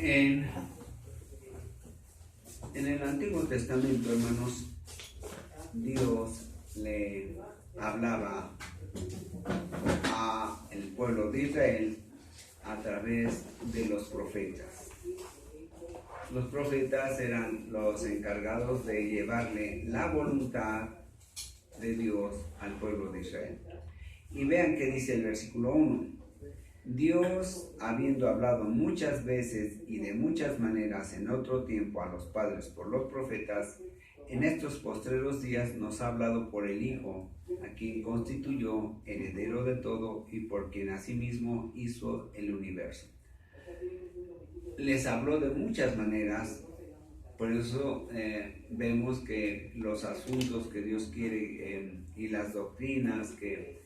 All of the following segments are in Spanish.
En, en el Antiguo Testamento, hermanos, Dios le hablaba a el pueblo de Israel a través de los profetas. Los profetas eran los encargados de llevarle la voluntad de Dios al pueblo de Israel. Y vean que dice el versículo 1. Dios, habiendo hablado muchas veces y de muchas maneras en otro tiempo a los padres por los profetas, en estos postreros días nos ha hablado por el Hijo, a quien constituyó heredero de todo y por quien asimismo hizo el universo. Les habló de muchas maneras, por eso vemos que los asuntos que Dios quiere y las doctrinas que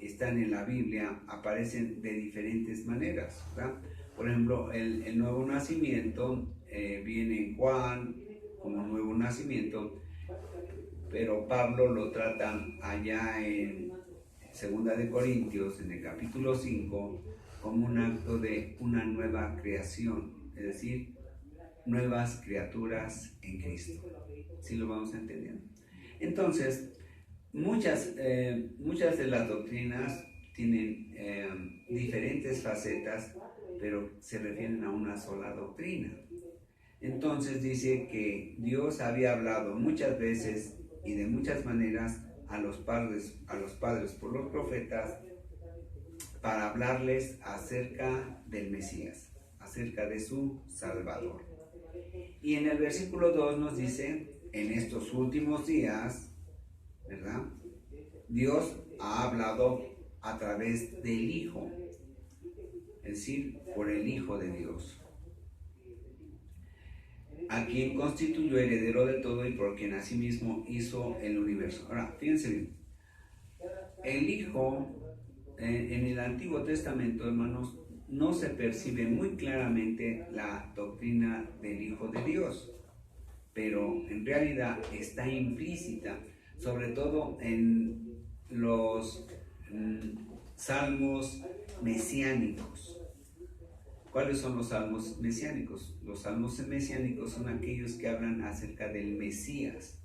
están en la Biblia aparecen de diferentes maneras, ¿verdad? Por ejemplo, el nuevo nacimiento viene en Juan como nuevo nacimiento, pero Pablo lo trata allá en 2 de Corintios, en el capítulo 5, como un acto de una nueva creación, es decir, nuevas criaturas en Cristo. ¿Sí lo vamos entendiendo? Entonces, muchas de las doctrinas tienen diferentes facetas, pero se refieren a una sola doctrina. Entonces dice que Dios había hablado muchas veces y de muchas maneras a los padres por los profetas para hablarles acerca del Mesías, acerca de su Salvador. Y en el versículo 2 nos dice, en estos últimos días, ¿verdad? Dios ha hablado a través del Hijo, es decir, por el Hijo de Dios, a quien constituyó heredero de todo y por quien asimismo hizo el universo. Ahora, fíjense bien, el Hijo en el Antiguo Testamento, hermanos, no se percibe muy claramente la doctrina del Hijo de Dios, pero en realidad está implícita, sobre todo en los salmos mesiánicos. ¿Cuáles son los salmos mesiánicos? Los salmos mesiánicos son aquellos que hablan acerca del Mesías.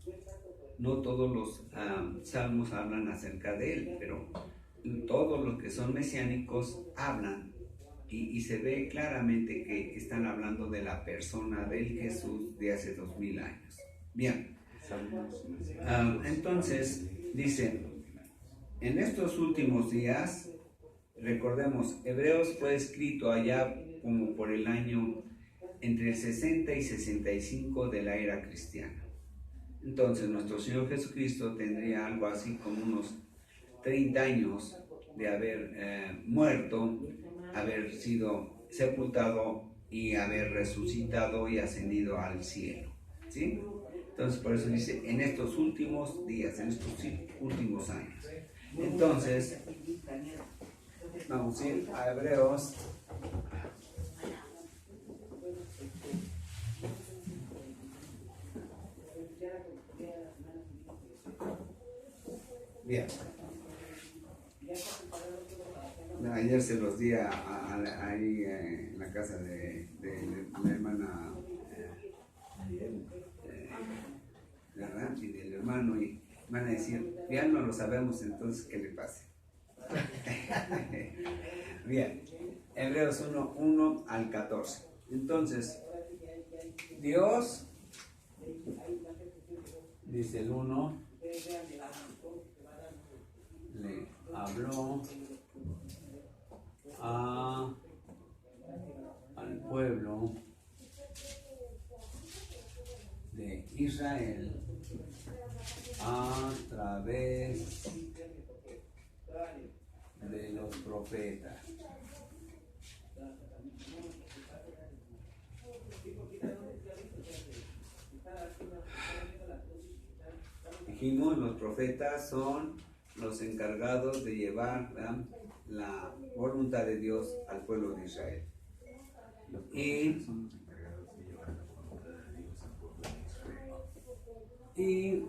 No todos los salmos hablan acerca de él, pero todos los que son mesiánicos hablan y se ve claramente que están hablando de la persona del Jesús de hace 2000 años. Bien, entonces dice, en estos últimos días, recordemos, Hebreos fue escrito allá como por el año entre el 60 y 65 de la era cristiana. Entonces nuestro Señor Jesucristo tendría algo así como unos 30 años de haber muerto, haber sido sepultado y haber resucitado y ascendido al cielo, ¿sí? Entonces por eso dice, en estos últimos días, en estos últimos años. Entonces, vamos a ir a Hebreos. Bien. Ayer se los di ahí en la casa de la hermana ¿verdad? Y del hermano, y van a decir, ya no lo sabemos, entonces ¿qué le pase? Bien, Hebreos 1 al 14. Entonces, Dios, dice el 1, le habló al pueblo de Israel a través de los profetas. Dijimos, los profetas son los encargados de llevar la voluntad de Dios al pueblo de Israel. Y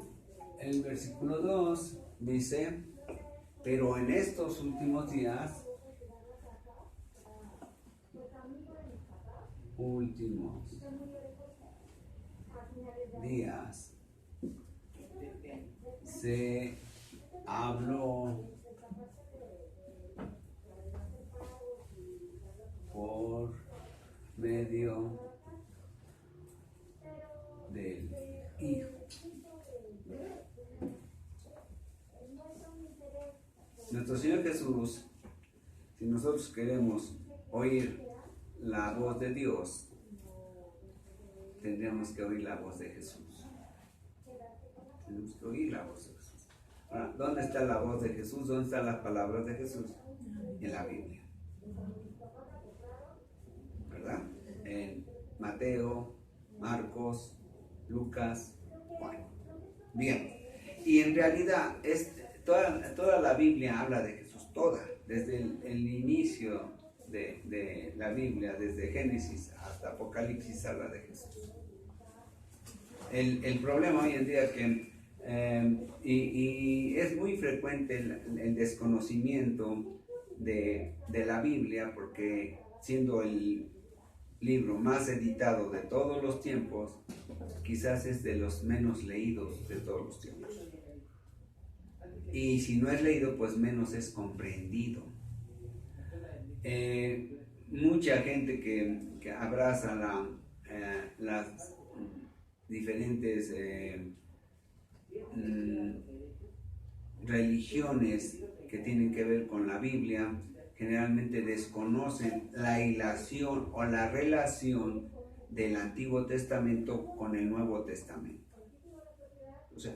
el versículo 2 dice, pero en estos últimos días últimos días se habló por medio del Hijo. Nuestro Señor Jesús, si nosotros queremos oír la voz de Dios, tendríamos que oír la voz de Jesús. Tenemos que oír la voz de Jesús. Ahora, ¿dónde está la voz de Jesús? ¿Dónde están las palabras de Jesús? En la Biblia. ¿Verdad? En Mateo, Marcos, Lucas, Juan. Bien. Y en realidad, toda la Biblia habla de Jesús, toda. Desde el inicio de la Biblia, desde Génesis hasta Apocalipsis, habla de Jesús. El problema hoy en día que y es muy frecuente el desconocimiento de la Biblia, porque siendo el libro más editado de todos los tiempos, quizás es de los menos leídos de todos los tiempos. Y si no es leído, pues menos es comprendido. Mucha gente que abraza las diferentes religiones que tienen que ver con la Biblia, generalmente desconocen la hilación o la relación del Antiguo Testamento con el Nuevo Testamento. O sea,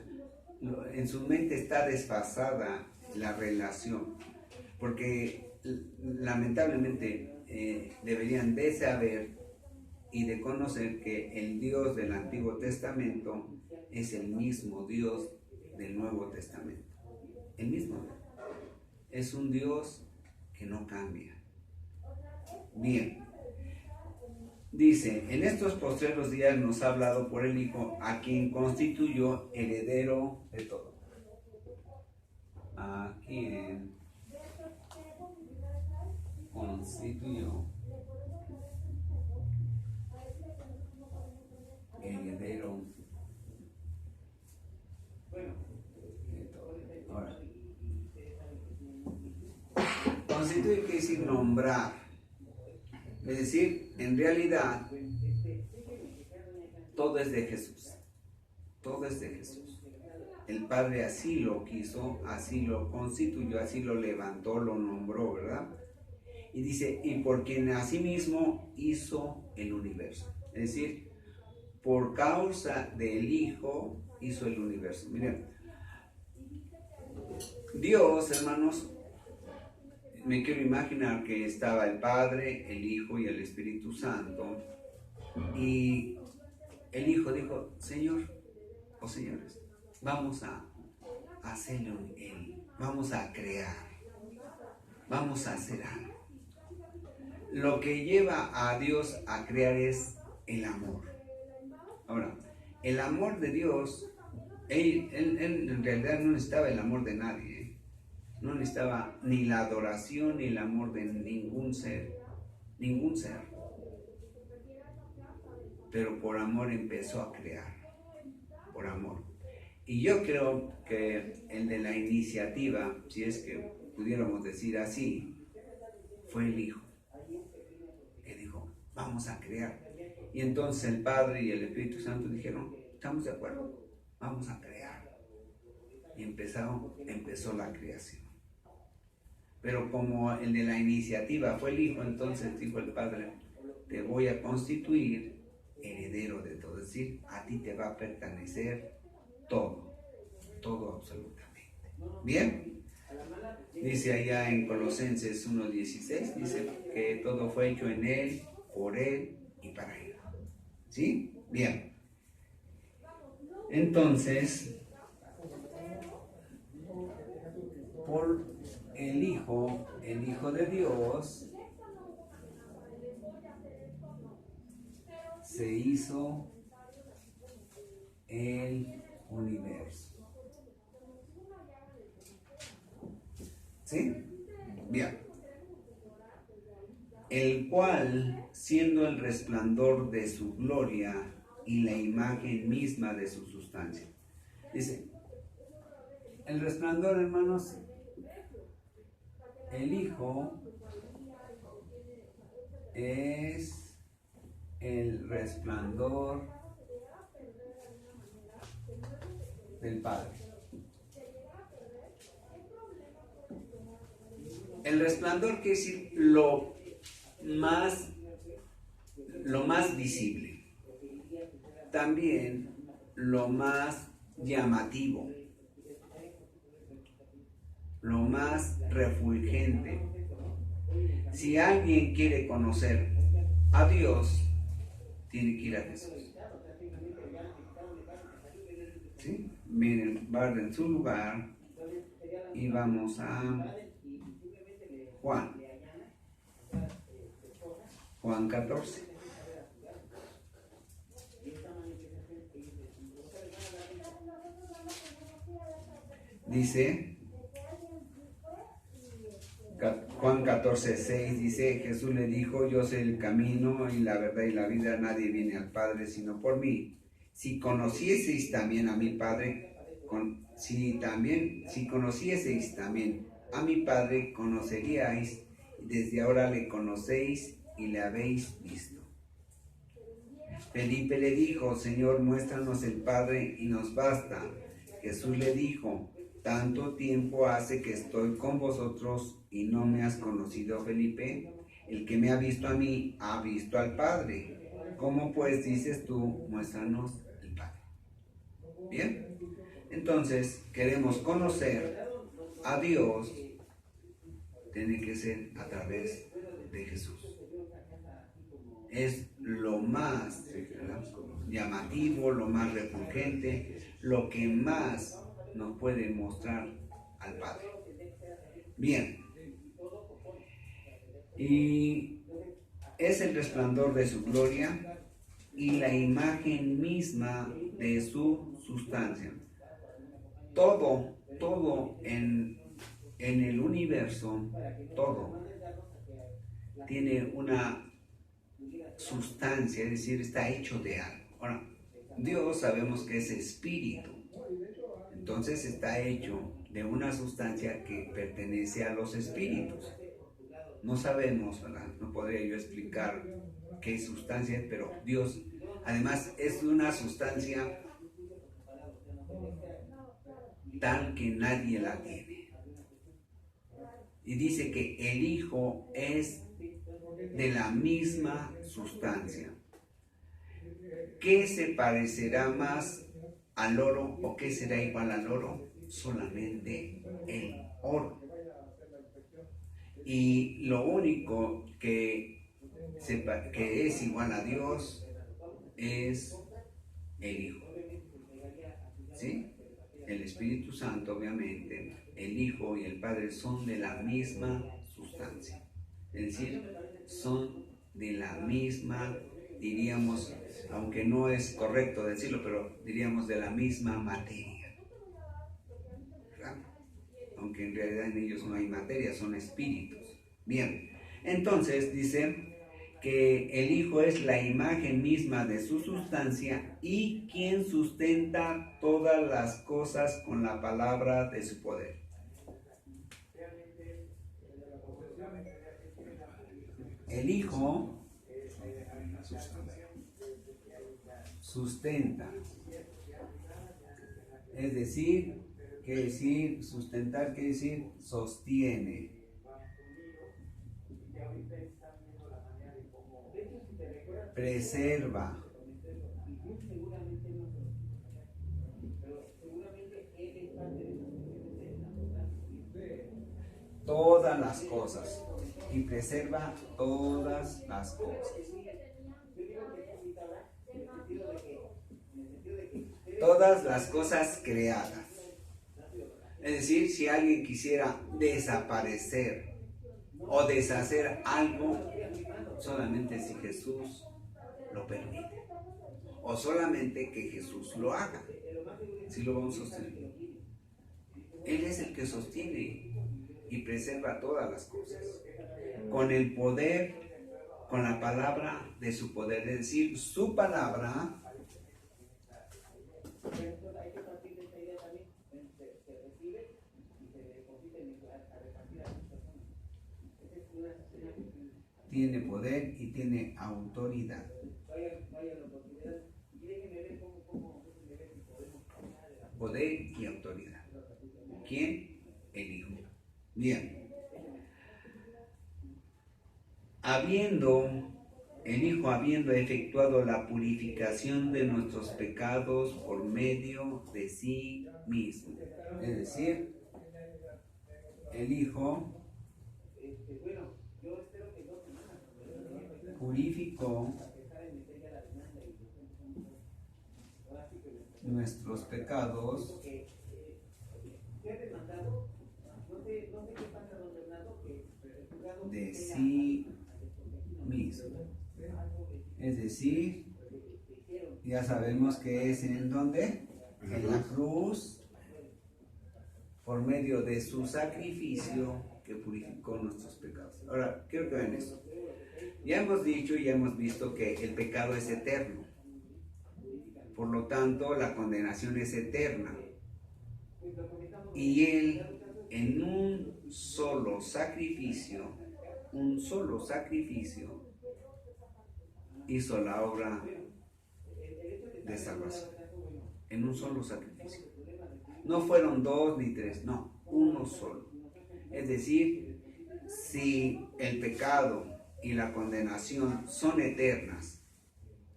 en su mente está desfasada la relación, porque lamentablemente deberían de saber y de conocer que el Dios del Antiguo Testamento es el mismo Dios del Nuevo Testamento. El mismo. Es un Dios que no cambia. Bien. Dice, en estos postreros días nos ha hablado por el Hijo, a quien constituyó heredero de todo. A quien constituyó heredero de todo. Ahora, constituye quiere decir nombrar. Es decir, en realidad, todo es de Jesús. Todo es de Jesús. El Padre así lo quiso, así lo constituyó, así lo levantó, lo nombró, ¿verdad? Y dice, y por quien asimismo hizo el universo. Es decir, por causa del Hijo hizo el universo. Miren, Dios, hermanos, me quiero imaginar que estaba el Padre, el Hijo y el Espíritu Santo, y el Hijo dijo, Señor, o señores, vamos a hacerlo vamos a crear, vamos a hacer algo. Lo que lleva a Dios a crear es el amor. Ahora, el amor de Dios, él en realidad no necesitaba el amor de nadie, no necesitaba ni la adoración ni el amor de ningún ser, pero por amor empezó a crear, por amor. Y yo creo que el de la iniciativa, si es que pudiéramos decir así, fue el Hijo, que dijo, vamos a crear. Y entonces el Padre y el Espíritu Santo dijeron, estamos de acuerdo, vamos a crear. Y empezó la creación. Pero como el de la iniciativa fue el Hijo, entonces dijo el Padre, te voy a constituir heredero de todo. Es decir, a ti te va a pertenecer todo absolutamente. ¿Bien? Dice allá en Colosenses 1:16, dice que todo fue hecho en Él, por Él y para Él. ¿Sí? Bien. Entonces, por el Hijo de Dios, se hizo el universo. ¿Sí? Bien. el cual, siendo el resplandor de su gloria y la imagen misma de su sustancia. Dice, el resplandor, hermanos, el Hijo es el resplandor del Padre. El resplandor quiere decir lo más visible, también lo más llamativo, lo más refulgente. Si alguien quiere conocer a Dios, tiene que ir a Jesús. ¿Sí? Miren, va en su lugar y vamos a Juan 14. Dice, Juan 14:6 dice, Jesús le dijo, yo soy el camino y la verdad y la vida, nadie viene al Padre sino por mí. Si conocieseis también a mi Padre, si conocieseis también a mi Padre, conoceríais, y desde ahora le conocéis y le habéis visto. Felipe le dijo, Señor, muéstranos el Padre y nos basta. Jesús le dijo, tanto tiempo hace que estoy con vosotros y no me has conocido, Felipe. El que me ha visto a mí, ha visto al Padre. ¿Cómo pues dices tú, muéstranos el Padre? Bien, entonces queremos conocer a Dios, tiene que ser a través de Jesús. Es lo más llamativo, lo más refulgente, lo que más nos puede mostrar al Padre. Bien, y es el resplandor de su gloria y la imagen misma de su sustancia. Todo en el universo, todo tiene una sustancia, es decir, está hecho de algo. Ahora, Dios sabemos que es espíritu, entonces está hecho de una sustancia que pertenece a los espíritus. No sabemos, ¿verdad? No podría yo explicar qué sustancia es, pero Dios además es una sustancia tal que nadie la tiene. Y dice que el Hijo es de la misma sustancia. ¿Qué se parecerá más al oro o qué será igual al oro? Solamente el oro. Y lo único que es igual a Dios es el Hijo. ¿Sí? El Espíritu Santo, obviamente, el Hijo y el Padre son de la misma sustancia. Es decir, son de la misma, diríamos, aunque no es correcto decirlo, pero diríamos de la misma materia. ¿Verdad? Aunque en realidad en ellos no hay materia, son espíritus. Bien, entonces dice que el Hijo es la imagen misma de su sustancia y quien sustenta todas las cosas con la palabra de su poder. El Hijo sustenta, es decir, sustentar quiere decir sostiene. Preserva. Todas las cosas. Y preserva todas las cosas. Todas las cosas creadas. Es decir, si alguien quisiera desaparecer o deshacer algo, solamente si Jesús lo permite. O solamente que Jesús lo haga. Si lo vamos a sostener. Él es el que sostiene y preserva todas las cosas. Con el poder con la palabra de su poder, es decir, su palabra tiene poder y tiene autoridad. Poder y autoridad. ¿Quién? El Hijo. Bien. El Hijo habiendo efectuado la purificación de nuestros pecados por medio de sí mismo. Es decir, el Hijo purificó nuestros pecados de sí mismo. Es decir, ya sabemos que es en donde, en la cruz, por medio de su sacrificio que purificó nuestros pecados. Ahora, quiero que vean esto. Ya hemos dicho y ya hemos visto que el pecado es eterno. Por lo tanto, la condenación es eterna. Y Él, en un solo sacrificio, hizo la obra de salvación. En un solo sacrificio. No fueron 2 ni 3, no, uno solo. Es decir, si el pecado y la condenación son eternas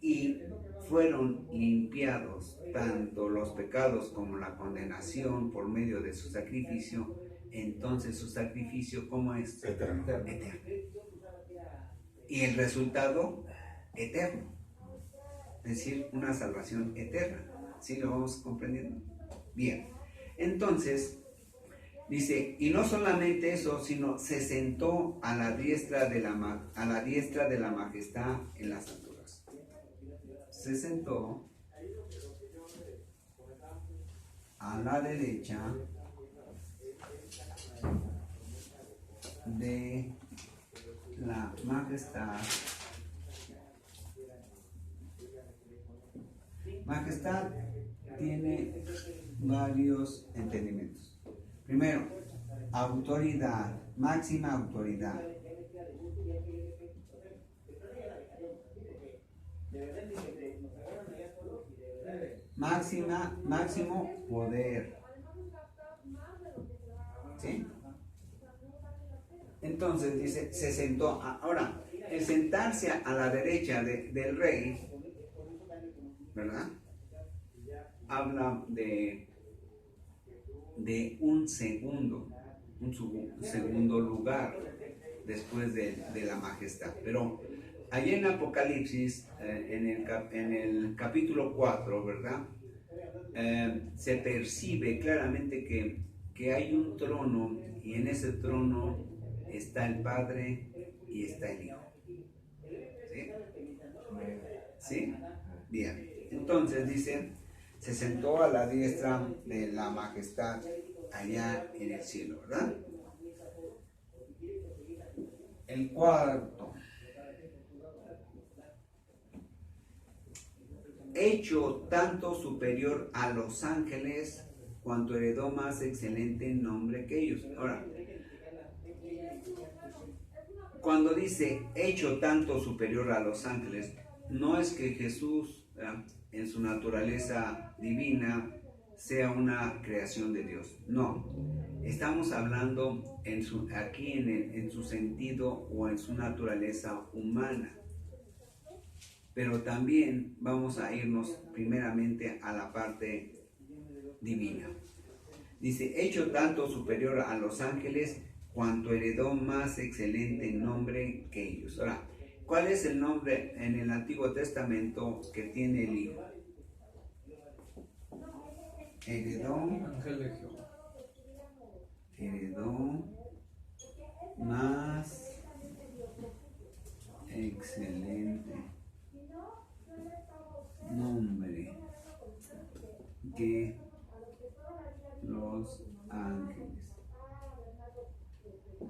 y fueron limpiados tanto los pecados como la condenación por medio de su sacrificio, entonces su sacrificio, ¿cómo es? Eterno. Eterno. Y el resultado, eterno. Es decir, una salvación eterna. ¿Sí lo vamos comprendiendo? Bien. Entonces, dice, y no solamente eso, sino se sentó a la diestra de la majestad en las alturas. Se sentó a la derecha de la majestad. Majestad tiene varios entendimientos. Primero, autoridad, máxima autoridad. Máximo poder. ¿Sí? Entonces dice, se sentó. Ahora, el sentarse a la derecha del rey, ¿verdad? Habla de un segundo lugar después de la majestad. Pero allí en Apocalipsis, en el capítulo 4, ¿verdad? Se percibe claramente que hay un trono y en ese trono está el Padre y está el Hijo. ¿Sí? ¿Sí? Bien. Entonces dice, se sentó a la diestra de la majestad allá en el cielo, ¿verdad? El cuarto. Hecho tanto superior a los ángeles, cuanto heredó más excelente nombre que ellos. Ahora, cuando dice hecho tanto superior a los ángeles, no es que Jesús, en su naturaleza divina, sea una creación de Dios. No, estamos hablando aquí en su sentido o en su naturaleza humana. Pero también vamos a irnos primeramente a la parte divina. Dice, hecho tanto superior a los ángeles, cuanto heredó más excelente nombre que ellos. Ahora, ¿cuál es el nombre en el Antiguo Testamento que tiene el Hijo? Heredó más excelente nombre que los ángeles.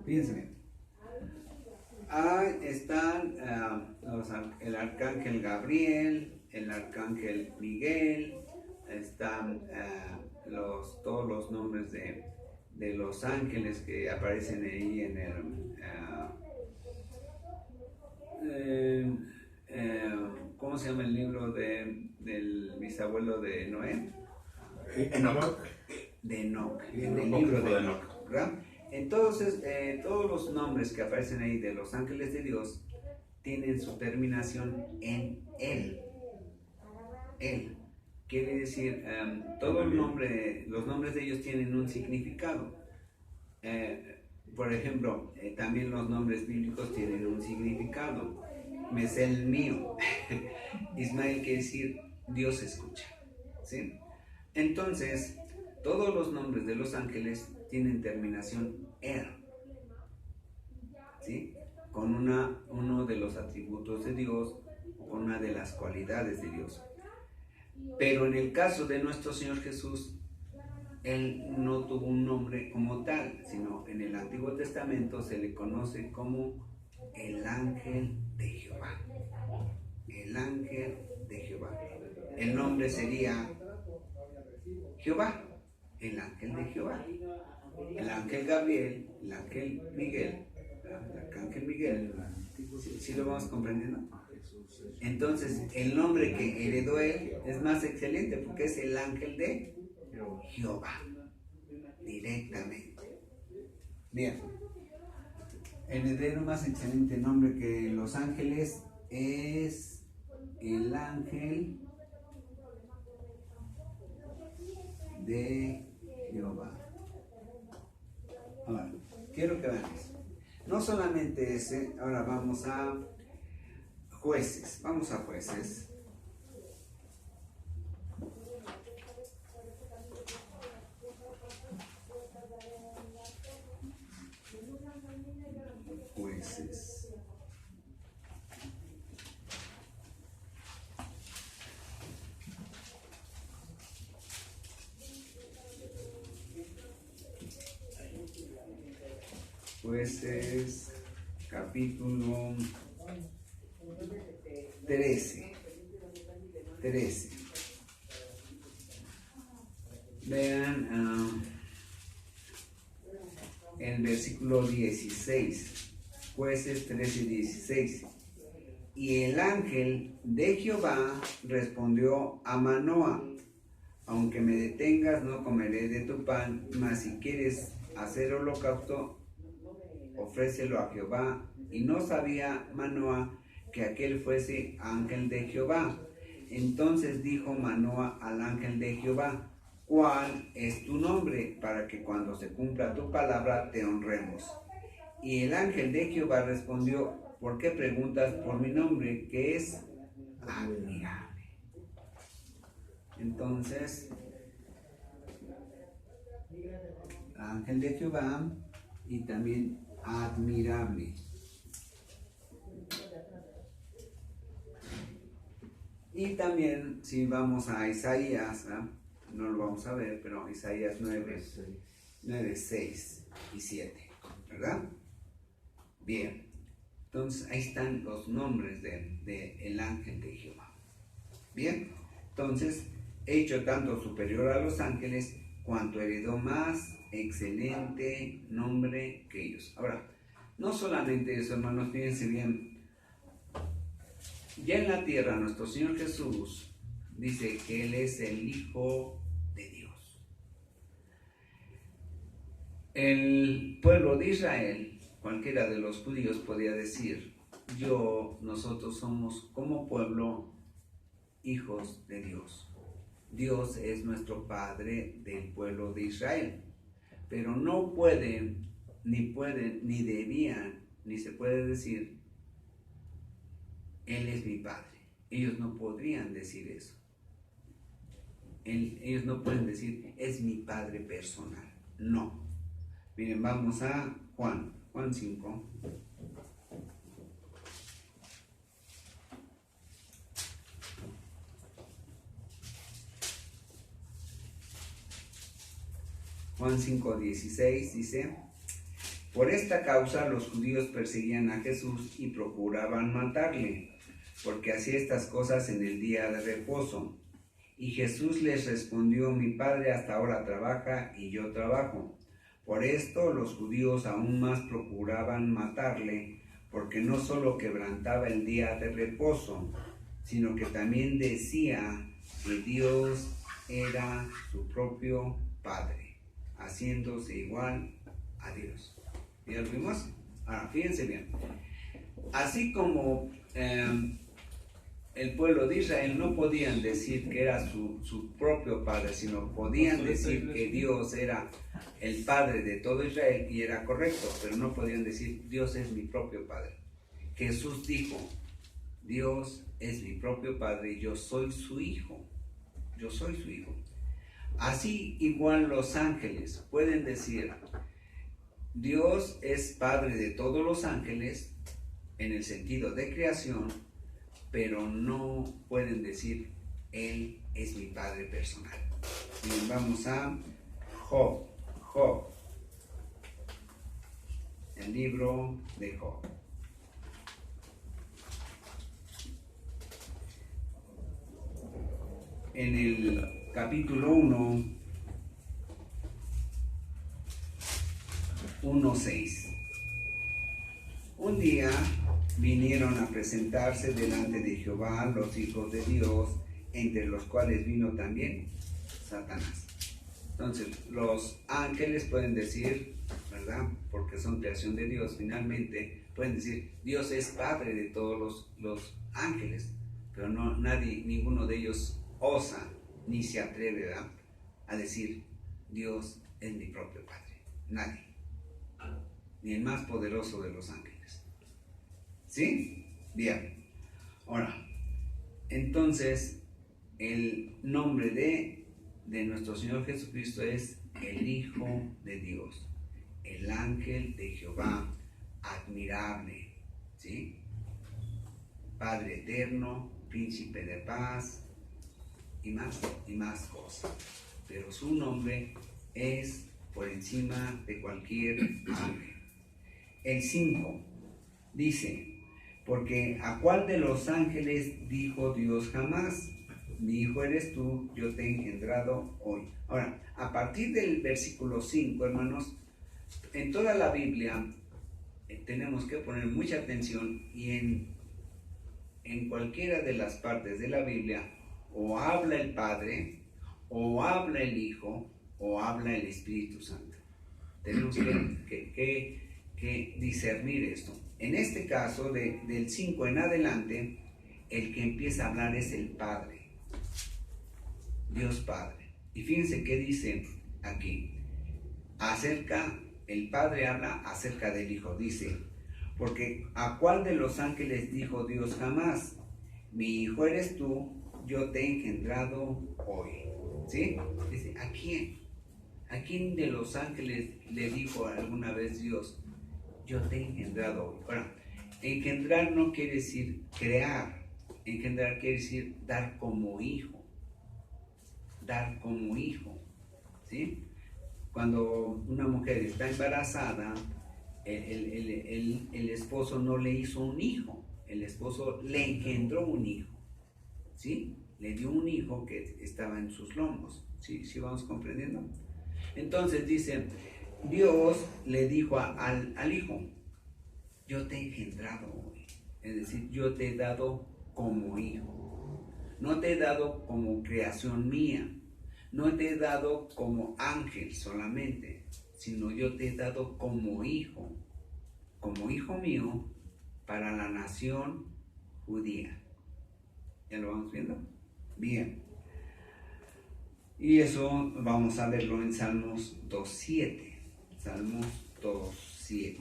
Piensen, está están el arcángel Gabriel, el arcángel Miguel, están todos los nombres de los ángeles que aparecen ahí en ¿cómo se llama el libro del bisabuelo de Noé? Enoch. De Enoch, en el libro de Enoch, ¿verdad? Entonces, todos los nombres que aparecen ahí de los ángeles de Dios tienen su terminación en Él. Él. Quiere decir, todos los nombres de ellos tienen un significado. Por ejemplo, también los nombres bíblicos tienen un significado. Mesel mío. Ismael quiere decir Dios escucha. ¿Sí? Entonces, todos los nombres de los ángeles tienen terminación er, ¿sí? Con uno de los atributos de Dios, con una de las cualidades de Dios. Pero en el caso de nuestro Señor Jesús, Él no tuvo un nombre como tal, sino en el Antiguo Testamento se le conoce como el ángel de Jehová. El ángel de Jehová. El nombre sería Jehová, el ángel de Jehová. El ángel Gabriel, el ángel Miguel, el arcángel Miguel. ¿Sí lo vamos comprendiendo? Entonces, el nombre que heredó él es más excelente porque es el ángel de Jehová, directamente. Bien, el heredero más excelente nombre que los ángeles es el ángel de Jehová. Ahora, quiero que vean eso. No solamente ese, ahora vamos a jueces. Vamos a jueces. Jueces. Jueces, capítulo 13. Vean el versículo 16. Jueces 13:16. Y el ángel de Jehová respondió a Manoah: aunque me detengas, no comeré de tu pan, mas si quieres hacer holocausto, ofrécelo a Jehová. Y no sabía Manoah que aquel fuese ángel de Jehová. Entonces dijo Manoah al ángel de Jehová: ¿cuál es tu nombre? Para que cuando se cumpla tu palabra te honremos. Y el ángel de Jehová respondió: ¿por qué preguntas por mi nombre, que es admirable? Entonces, ángel de Jehová y también admirable. Y también, si vamos a Isaías, no lo vamos a ver, pero Isaías 9, 6 y 7, ¿verdad? Bien, entonces ahí están los nombres del ángel de Jehová. Bien, entonces, hecho tanto superior a los ángeles, cuanto heredó más excelente nombre que ellos. Ahora, no solamente eso, hermanos, fíjense bien. Ya en la tierra, nuestro Señor Jesús dice que Él es el Hijo de Dios. El pueblo de Israel, cualquiera de los judíos podía decir: nosotros somos como pueblo hijos de Dios. Dios es nuestro Padre del pueblo de Israel. Pero no pueden, ni debían, ni se puede decir: Él es mi Padre. Ellos no podrían decir eso. Ellos no pueden decir: es mi Padre personal. No. Miren, vamos a Juan 5. Juan 5:16 dice: Por esta causa los judíos perseguían a Jesús y procuraban matarle, porque hacía estas cosas en el día de reposo. Y Jesús les respondió: mi Padre hasta ahora trabaja y yo trabajo. Por esto los judíos aún más procuraban matarle, porque no solo quebrantaba el día de reposo, sino que también decía que Dios era su propio Padre, haciéndose igual a Dios. ¿Ya lo vimos? Ahora, fíjense bien. Así como el pueblo de Israel no podían decir que era su propio Padre, sino podían decir que Dios era el Padre de todo Israel, y era correcto, pero no podían decir Dios es mi propio Padre. Jesús dijo: Dios es mi propio Padre y yo soy su Hijo. Yo soy su Hijo. Así igual los ángeles pueden decir Dios es Padre de todos los ángeles en el sentido de creación, pero no pueden decir Él es mi Padre personal. Bien, vamos a Job. El libro de Job. En el capítulo 1:6. Un día vinieron a presentarse delante de Jehová los hijos de Dios, entre los cuales vino también Satanás. Entonces, los ángeles pueden decir, ¿verdad? Porque son creación de Dios, finalmente pueden decir Dios es Padre de todos los ángeles, pero no, ninguno de ellos osa ni se atreve, ¿verdad?, a decir Dios es mi propio Padre. Nadie, ni el más poderoso de los ángeles. ¿Sí? Bien. Ahora, entonces, el nombre de nuestro Señor Jesucristo es el Hijo de Dios, el ángel de Jehová, admirable, ¿sí? Padre eterno, príncipe de paz, y más cosas. Pero su nombre es por encima de cualquier ángel. El 5 dice: porque ¿a cuál de los ángeles dijo Dios jamás? Mi hijo eres tú, yo te he engendrado hoy. Ahora, a partir del versículo 5, hermanos, en toda la Biblia tenemos que poner mucha atención, y en cualquiera de las partes de la Biblia o habla el Padre, o habla el Hijo, o habla el Espíritu Santo. Tenemos que discernir esto. En este caso, del 5 en adelante, el que empieza a hablar es el Padre, Dios Padre. Y fíjense qué dice aquí. El Padre habla acerca del Hijo. Dice: porque ¿a cuál de los ángeles dijo Dios jamás? Mi hijo eres tú, yo te he engendrado hoy. ¿Sí? Dice, ¿a quién? ¿A quién de los ángeles le dijo alguna vez Dios, yo te he engendrado hoy? Ahora, engendrar no quiere decir crear. Engendrar quiere decir dar como hijo. Dar como hijo. ¿Sí? Cuando una mujer está embarazada, el esposo no le hizo un hijo. El esposo le engendró un hijo. ¿Sí? Le dio un hijo que estaba en sus lomos. ¿Sí? ¿Sí vamos comprendiendo? Entonces dice, Dios le dijo al hijo, yo te he engendrado hoy. Es decir, yo te he dado como hijo. No te he dado como creación mía. No te he dado como ángel solamente, sino yo te he dado como hijo mío para la nación judía. ¿Ya lo vamos viendo? Bien. Y eso vamos a verlo en Salmos 2:7. Salmos 2:7.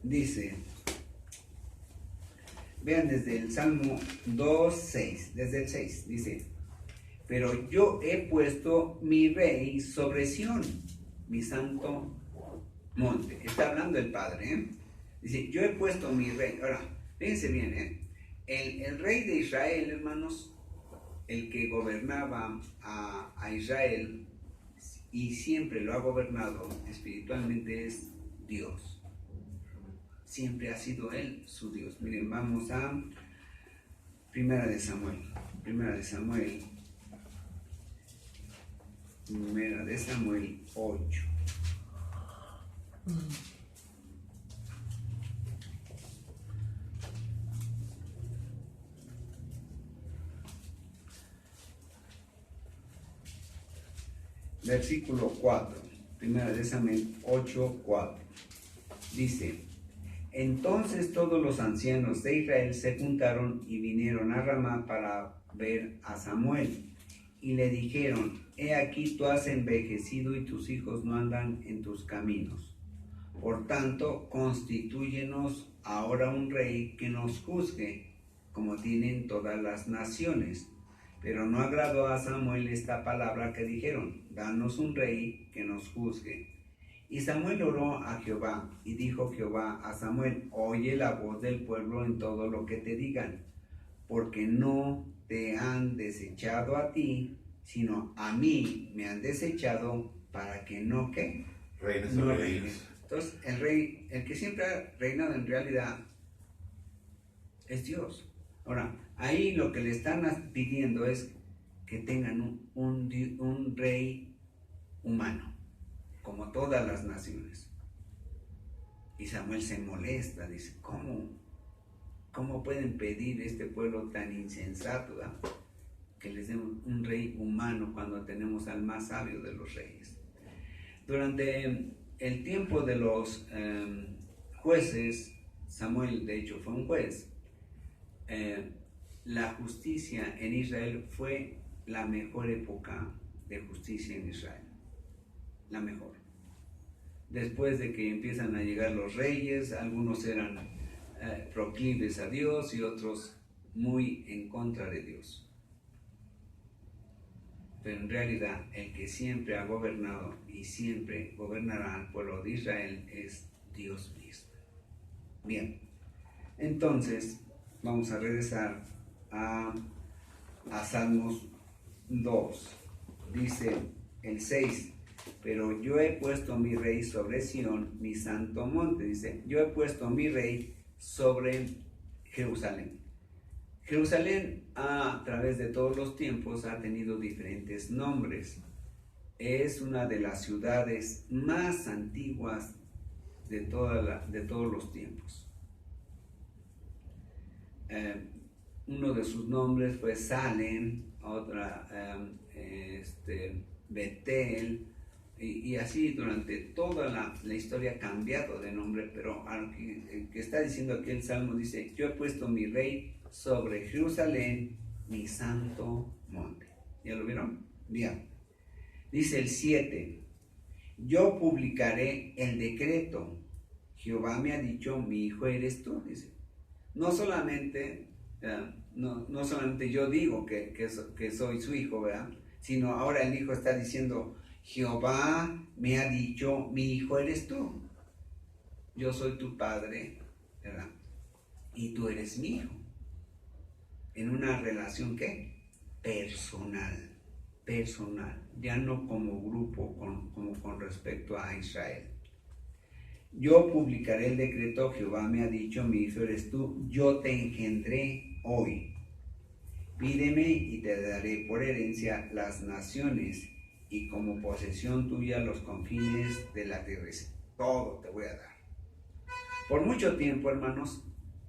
Dice, vean desde el Salmo 2:6, desde el 6, dice, pero yo he puesto mi rey sobre Sión, mi santo monte. Está hablando el Padre, ¿eh? Dice, yo he puesto mi rey. Ahora, fíjense bien, ¿eh? El rey de Israel, hermanos, el que gobernaba a Israel y siempre lo ha gobernado espiritualmente es Dios. Siempre ha sido Él su Dios. Miren, vamos a Primera de Samuel. Primera de Samuel 8. Versículo 4. Primera de Samuel 8, 4. Dice, entonces todos los ancianos de Israel se juntaron y vinieron a Ramá para ver a Samuel. Y le dijeron, he aquí tú has envejecido y tus hijos no andan en tus caminos. Por tanto, constitúyenos ahora un rey que nos juzgue, como tienen todas las naciones. Pero no agradó a Samuel esta palabra que dijeron, danos un rey que nos juzgue. Y Samuel oró a Jehová, y dijo Jehová a Samuel, oye la voz del pueblo en todo lo que te digan, porque no te han desechado a ti, sino a mí me han desechado para que no, ¿qué? Reines No sobre reines. ellos. Entonces, el rey, el que siempre ha reinado en realidad, es Dios. Ahora, ahí lo que le están pidiendo es que tengan un rey humano, como todas las naciones. Y Samuel se molesta, dice, ¿cómo pueden pedir este pueblo tan insensato, ¿verdad? Que les den un rey humano cuando tenemos al más sabio de los reyes? Durante el tiempo de los jueces, Samuel de hecho fue un juez, la justicia en Israel fue la mejor época de justicia en Israel, la mejor. Después de que empiezan a llegar los reyes, algunos eran proclives a Dios y otros muy en contra de Dios. Pero en realidad el que siempre ha gobernado y siempre gobernará al pueblo de Israel es Dios mismo. Bien, entonces vamos a regresar a Salmos 2. Dice el 6, pero yo he puesto mi rey sobre Sión, mi santo monte. Dice, yo he puesto mi rey sobre Jerusalén. Jerusalén a través de todos los tiempos ha tenido diferentes nombres. Es una de las ciudades más antiguas de todos los tiempos. Uno de sus nombres fue Salem, otra Betel, y así durante toda la historia ha cambiado de nombre, pero el que está diciendo aquí el Salmo dice, yo he puesto mi rey sobre Jerusalén, mi santo monte. ¿Ya lo vieron? Bien. Dice el 7, yo publicaré el decreto. Jehová me ha dicho, mi hijo eres tú. Dice, no solamente yo digo que soy su hijo, ¿verdad? Sino ahora el hijo está diciendo, Jehová me ha dicho, mi hijo eres tú. Yo soy tu padre, ¿verdad? Y tú eres mi hijo. En una relación, ¿qué? Personal, ya no como grupo, como con respecto a Israel. Yo publicaré el decreto, Jehová me ha dicho, mi hijo eres tú, yo te engendré hoy. Pídeme y te daré por herencia las naciones y como posesión tuya los confines de la tierra. Todo te voy a dar. Por mucho tiempo, hermanos,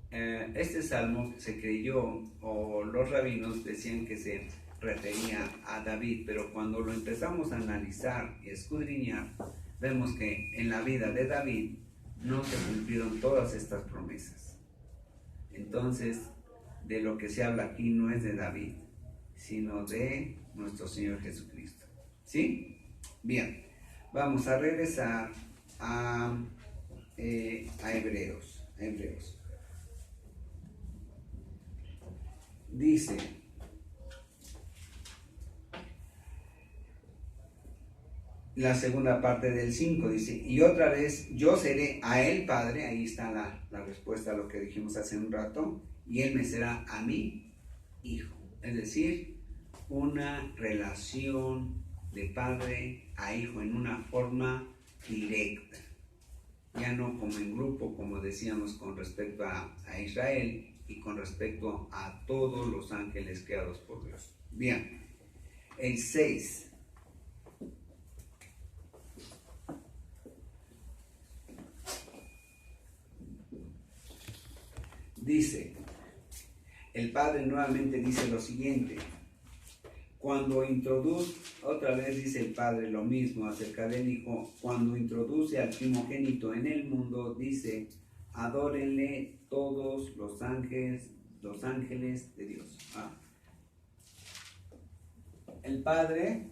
este salmo se creyó, o los rabinos decían que se refería a David, pero cuando lo empezamos a analizar y escudriñar, vemos que en la vida de David no se cumplieron todas estas promesas. Entonces, de lo que se habla aquí no es de David, sino de nuestro Señor Jesucristo. ¿Sí? Bien, vamos a regresar a Hebreos. Dice, la segunda parte del 5 dice, y otra vez yo seré a él padre, ahí está la respuesta a lo que dijimos hace un rato, y él me será a mí hijo. Es decir, una relación de padre a hijo en una forma directa. Ya no como en grupo, como decíamos con respecto a Israel y con respecto a todos los ángeles creados por Dios. Bien, el 6. Dice, el Padre nuevamente dice lo siguiente, cuando introduce, otra vez dice el Padre lo mismo acerca del Hijo, cuando introduce al primogénito en el mundo, dice, adórenle todos los ángeles de Dios. El Padre,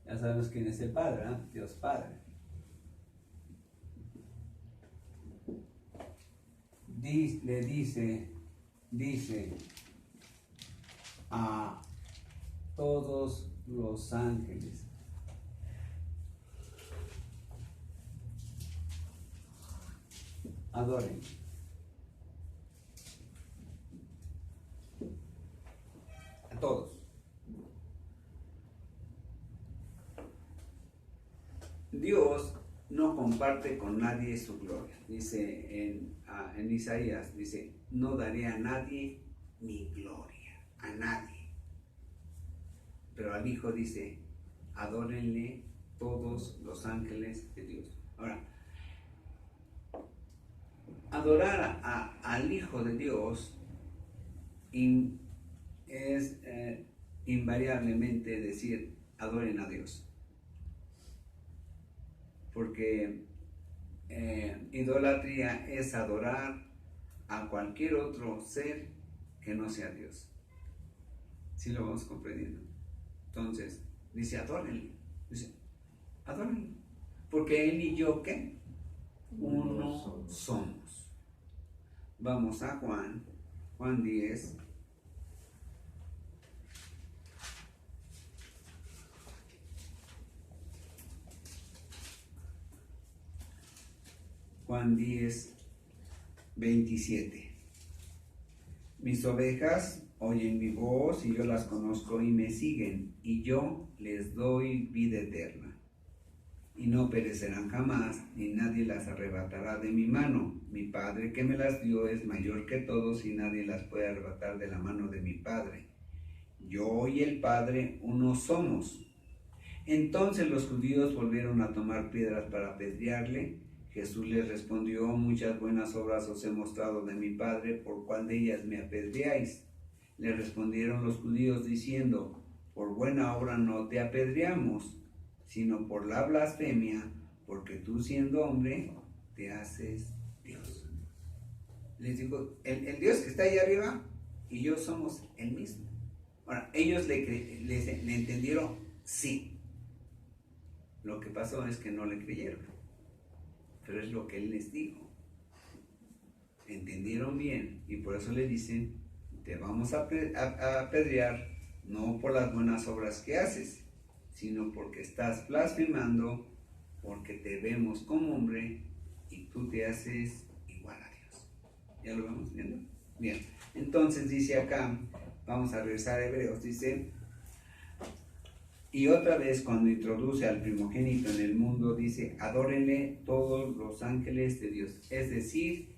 ya sabemos quién es el Padre, ¿eh? Dios Padre. Le dice a todos los ángeles, adoren. A todos. Dios no comparte con nadie su gloria. Dice en Isaías, dice, no daré a nadie mi gloria, a nadie. Pero al Hijo dice, adórenle todos los ángeles de Dios. Ahora, adorar al Hijo de Dios es invariablemente decir, adoren a Dios. Porque idolatría es adorar a cualquier otro ser que no sea Dios. ¿Sí lo vamos comprendiendo? Entonces, dice, adórenle. Dice, adórenle. Porque él y yo, ¿qué? Uno somos. Vamos a Juan 10. Juan 10, 27. Mis ovejas oyen mi voz y yo las conozco y me siguen, y yo les doy vida eterna. Y no perecerán jamás, ni nadie las arrebatará de mi mano. Mi Padre que me las dio es mayor que todos y nadie las puede arrebatar de la mano de mi Padre. Yo y el Padre uno somos. Entonces los judíos volvieron a tomar piedras para apedrearle. Jesús les respondió, muchas buenas obras os he mostrado de mi Padre, ¿por cuál de ellas me apedreáis? Le respondieron los judíos diciendo, por buena obra no te apedreamos, sino por la blasfemia, porque tú siendo hombre te haces Dios. Les digo, el Dios que está ahí arriba y yo somos el mismo. Ahora, ellos le entendieron, sí. Lo que pasó es que no le creyeron. Pero es lo que él les dijo. Entendieron bien y por eso le dicen, te vamos a apedrear no por las buenas obras que haces, sino porque estás blasfemando, porque te vemos como hombre y tú te haces igual a Dios. ¿Ya lo vamos viendo? Bien, entonces dice acá, vamos a regresar a Hebreos, dice, y otra vez cuando introduce al primogénito en el mundo, dice, adórenle todos los ángeles de Dios. Es decir,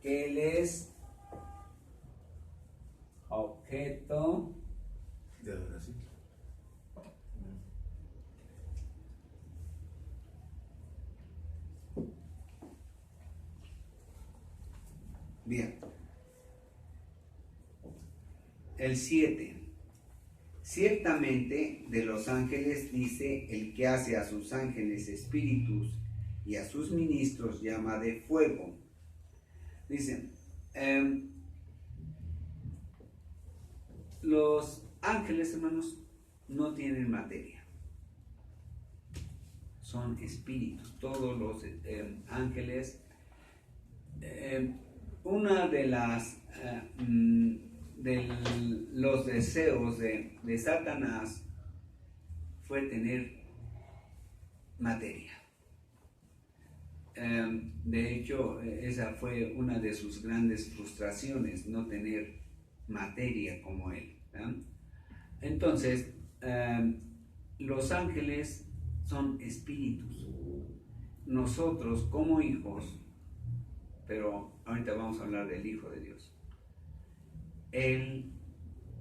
él es objeto de adoración. Bien. El 7. Ciertamente de los ángeles dice, el que hace a sus ángeles espíritus y a sus ministros llama de fuego. Dicen, los ángeles, hermanos, no tienen materia. Son espíritus. Todos los ángeles, una de las de los deseos de Satanás fue tener materia. De hecho, esa fue una de sus grandes frustraciones, no tener materia como él, ¿verdad? Entonces, los ángeles son espíritus. Nosotros como hijos, pero ahorita vamos a hablar del Hijo de Dios, Él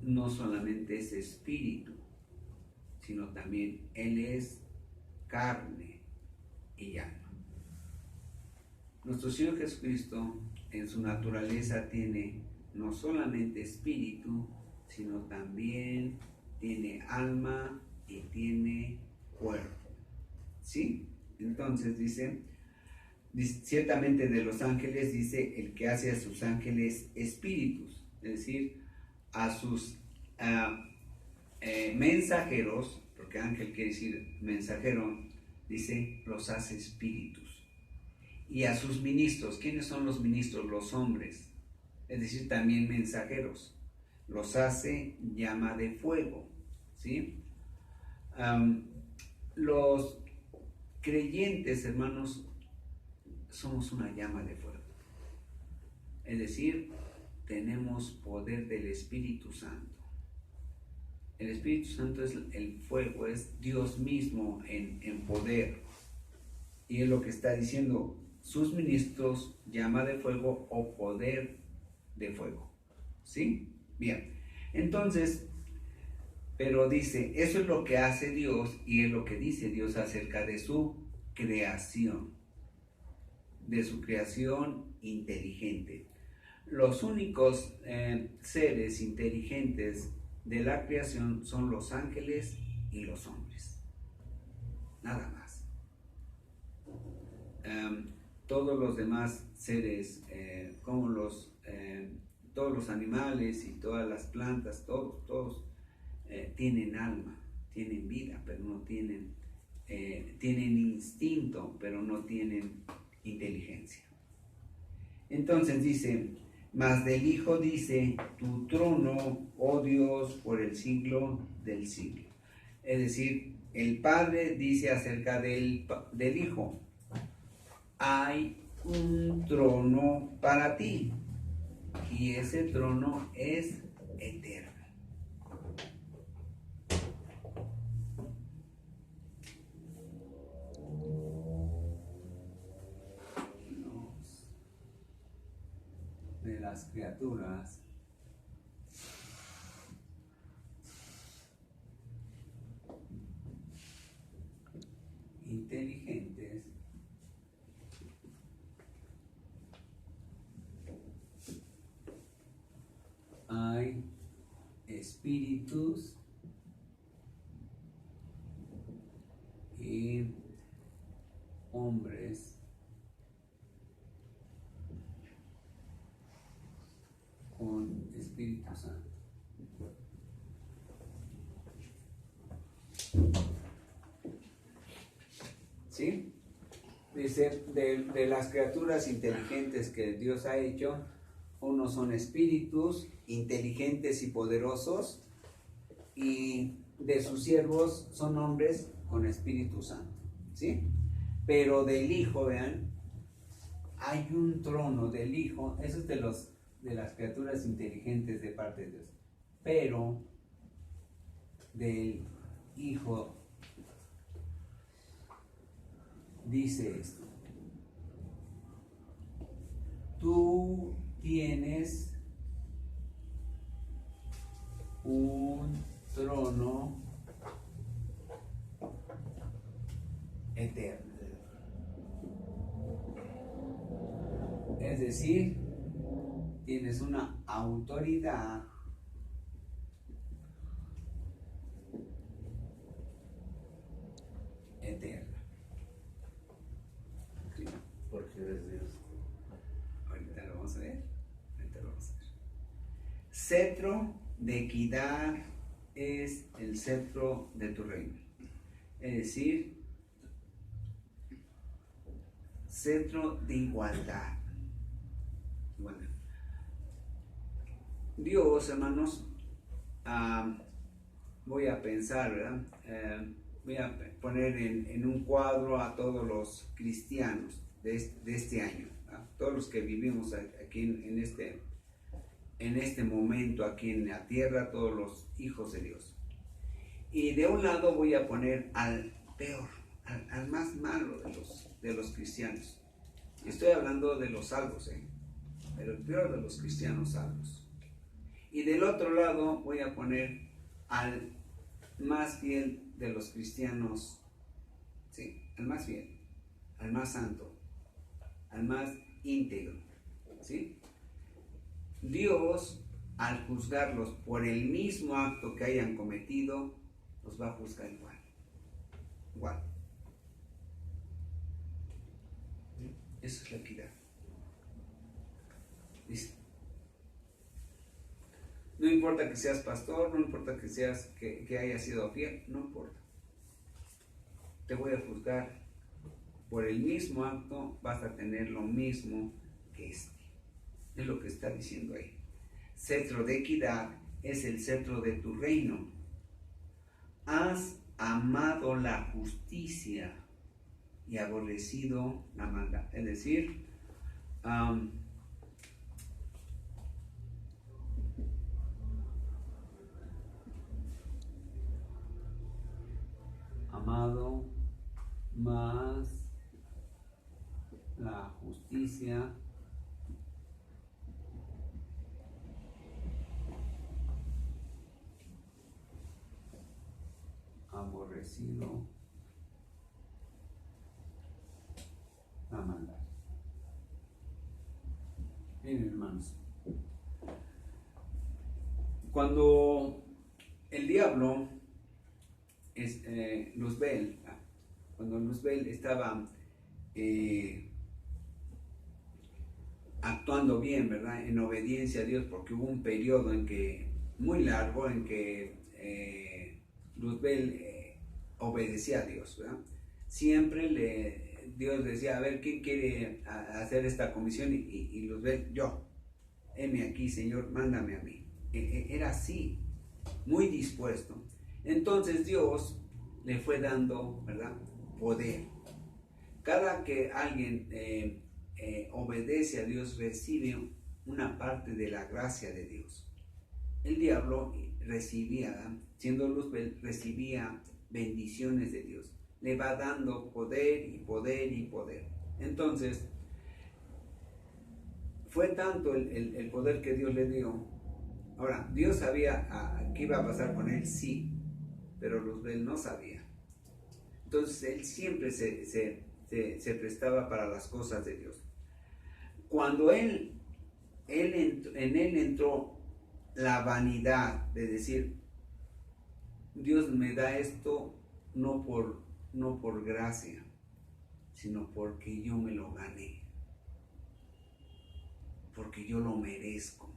no solamente es espíritu, sino también Él es carne y alma. Nuestro Señor Jesucristo en su naturaleza tiene no solamente espíritu, sino también tiene alma y tiene cuerpo. ¿Sí? Entonces dice, ciertamente de los ángeles dice el que hace a sus ángeles espíritus, es decir, a sus mensajeros, porque ángel quiere decir mensajero, dice los hace espíritus. Y a sus ministros, ¿quiénes son los ministros? Los hombres, es decir, también mensajeros, los hace llama de fuego, ¿sí? Los creyentes, hermanos, somos una llama de fuego, es decir, tenemos poder del Espíritu Santo. El Espíritu Santo es el fuego, es Dios mismo en poder, y es lo que está diciendo, sus ministros, llama de fuego o poder de fuego, ¿sí? Bien, entonces, pero dice, eso es lo que hace Dios y es lo que dice Dios acerca de su creación inteligente. Los únicos seres inteligentes de la creación son los ángeles y los hombres, nada más. Todos los demás seres, como todos los animales y todas las plantas, todos tienen alma, tienen vida, pero no tienen instinto, pero no tienen inteligencia. Entonces dice, mas del Hijo dice, tu trono, oh Dios, por el siglo del siglo. Es decir, el Padre dice acerca del Hijo, hay un trono para ti, y ese trono es eterno. De las criaturas inteligentes hay espíritus y hombres con Espíritu Santo. ¿Sí? Dice, de las criaturas inteligentes que Dios ha hecho, unos son espíritus inteligentes y poderosos, y de sus siervos son hombres con Espíritu Santo, ¿sí? Pero del Hijo, vean, hay un trono del Hijo, eso es de las criaturas inteligentes de parte de Dios, pero del Hijo dice esto: tú tienes un trono eterno. Es decir, tienes una autoridad eterna. ¿Sí? Porque eres Dios. Ahorita lo vamos a ver. Cetro de equidad es el cetro de tu reino. Es decir, cetro de igualdad. Dios, hermanos, voy a pensar, ¿verdad? voy a poner en un cuadro a todos los cristianos de este año, ¿verdad? Todos los que vivimos aquí en este momento, aquí en la tierra, todos los hijos de Dios. Y de un lado voy a poner al peor, al más malo de los cristianos. Y estoy hablando de los salvos, pero el peor de los cristianos salvos. Y del otro lado voy a poner al más fiel de los cristianos, sí, al más fiel, al más santo, al más íntegro, ¿sí? Dios, al juzgarlos por el mismo acto que hayan cometido, los va a juzgar igual. Eso es la equidad. Dice, no importa que seas pastor, no importa que hayas sido fiel, no importa. Te voy a juzgar por el mismo acto, vas a tener lo mismo que este. Es lo que está diciendo ahí. Cetro de equidad es el cetro de tu reino. Has amado la justicia y aborrecido la maldad. Es decir, amado más la justicia aborrecido la maldad. Miren, hermanos, cuando el diablo Luzbel, cuando Luzbel estaba actuando bien, ¿verdad? En obediencia a Dios, porque hubo un periodo muy largo en que Luzbel obedecía a Dios, ¿verdad? Siempre Dios decía, a ver, ¿quién quiere hacer esta comisión? Y Luzbel, yo, heme aquí, Señor, mándame a mí. Era así, muy dispuesto. Entonces Dios le fue dando, ¿verdad?, poder. Cada que alguien obedece a Dios, recibe una parte de la gracia de Dios. El diablo recibía, siendo Luzbel, recibía bendiciones de Dios. Le va dando poder y poder y poder. Entonces, fue tanto el poder que Dios le dio. Ahora, Dios sabía qué iba a pasar con él, sí, pero Luzbel no sabía. Entonces, él siempre se prestaba para las cosas de Dios. Cuando en él entró la vanidad de decir, Dios me da esto no por gracia, sino porque yo me lo gané, porque yo lo merezco.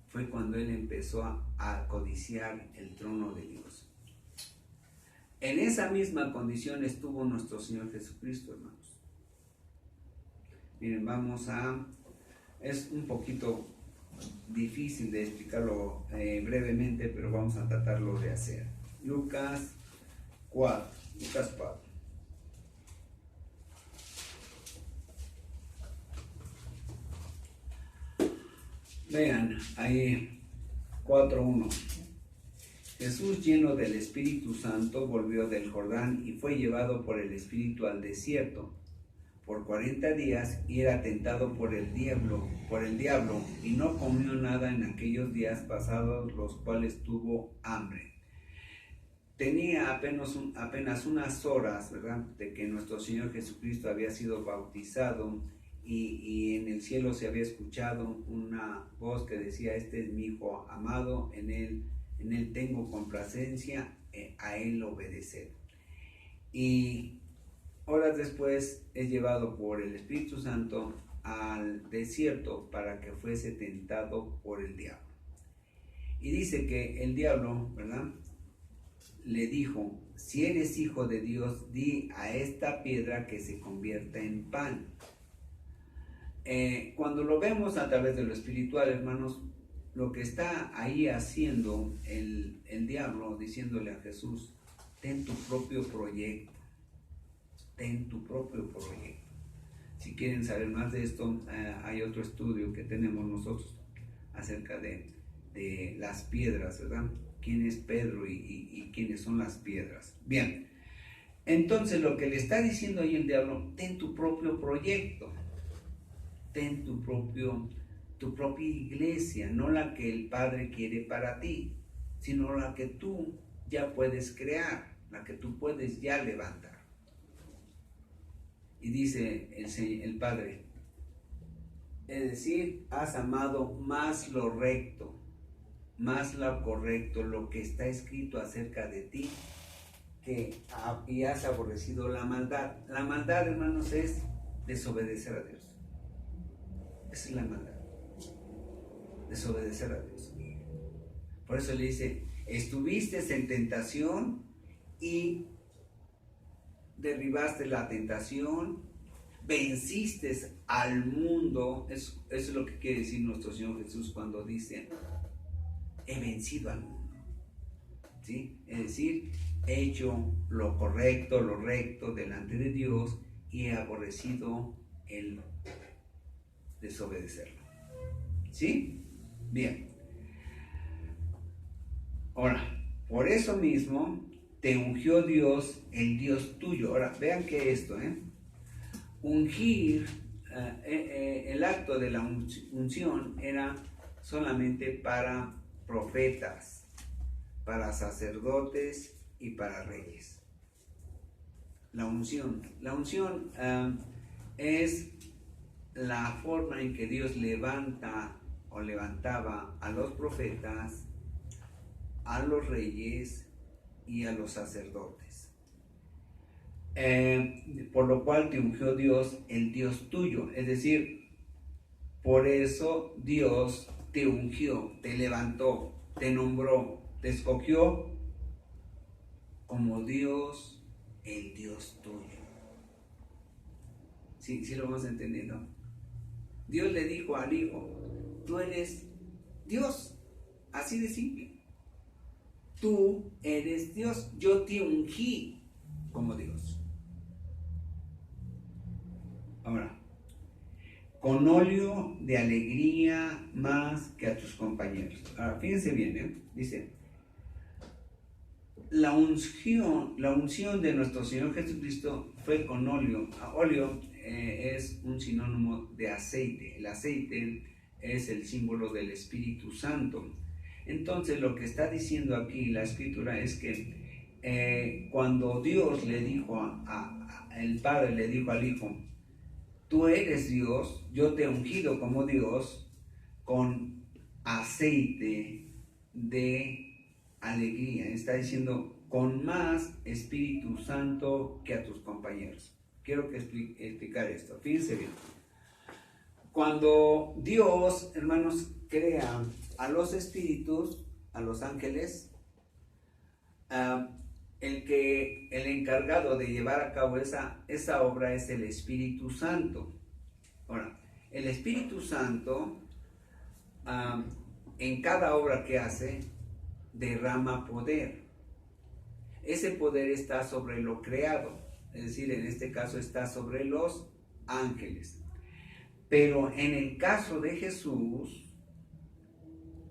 Fue cuando él empezó a codiciar el trono de Dios. En esa misma condición estuvo nuestro Señor Jesucristo, hermanos. Miren, es un poquito difícil de explicarlo brevemente, pero vamos a tratarlo de hacer. Lucas 4. Vean, ahí 4:1. Jesús, lleno del Espíritu Santo, volvió del Jordán y fue llevado por el Espíritu al desierto por 40 días y era tentado por el diablo, y no comió nada en aquellos días pasados, los cuales tuvo hambre. Tenía apenas unas horas, ¿verdad?, de que nuestro Señor Jesucristo había sido bautizado y en el cielo se había escuchado una voz que decía, este es mi Hijo amado, en él tengo complacencia, a él obedecer. Y horas después es llevado por el Espíritu Santo al desierto para que fuese tentado por el diablo. Y dice que el diablo, ¿verdad?, le dijo, si eres hijo de Dios, di a esta piedra que se convierta en pan. Cuando lo vemos a través de lo espiritual, hermanos, lo que está ahí haciendo el diablo, diciéndole a Jesús, ten tu propio proyecto. Ten tu propio proyecto. Si quieren saber más de esto, hay otro estudio que tenemos nosotros acerca de las piedras, ¿verdad? ¿Quién es Pedro y quiénes son las piedras? Bien, entonces lo que le está diciendo ahí el diablo, ten tu propio proyecto, ten tu propia iglesia, no la que el Padre quiere para ti, sino la que tú ya puedes crear, la que tú puedes ya levantar. Y dice el Padre, es decir, has amado más lo recto, más lo correcto, lo que está escrito acerca de ti, y has aborrecido la maldad. La maldad, hermanos, es desobedecer a Dios. Esa es la maldad, desobedecer a Dios. Por eso le dice, estuviste en tentación y derribaste la tentación, venciste al mundo. Eso es lo que quiere decir nuestro Señor Jesús cuando dice, he vencido al mundo. ¿Sí? Es decir, he hecho lo correcto, lo recto delante de Dios y he aborrecido el desobedecerlo. ¿Sí? Bien. Ahora, por eso mismo te ungió Dios, el Dios tuyo. Ahora, vean que esto, ungir, el acto de la unción era solamente para profetas, para sacerdotes y para reyes. La unción es la forma en que Dios levantaba a los profetas, a los reyes y a los sacerdotes. Por lo cual te ungió Dios, el Dios tuyo. Es decir, por eso Dios te ungió, te levantó, te nombró, te escogió como Dios, el Dios tuyo. ¿Sí lo vamos entendiendo? Dios le dijo al Hijo, tú eres Dios, así de simple. Tú eres Dios, yo te ungí como Dios. Ahora, con óleo de alegría más que a tus compañeros. Ahora, fíjense bien, dice, la unción de nuestro Señor Jesucristo fue con óleo. Óleo es un sinónimo de aceite. El aceite es el símbolo del Espíritu Santo. Entonces, lo que está diciendo aquí la Escritura es que cuando Dios le dijo, el Padre le dijo al Hijo, tú eres Dios, yo te he ungido como Dios con aceite de alegría. Está diciendo, con más Espíritu Santo que a tus compañeros. Quiero explicar esto. Fíjense bien. Cuando Dios, hermanos, crea a los espíritus, a los ángeles, el encargado de llevar a cabo esa obra es el Espíritu Santo. Ahora, el Espíritu Santo, en cada obra que hace, derrama poder. Ese poder está sobre lo creado, es decir, en este caso está sobre los ángeles. Pero en el caso de Jesús,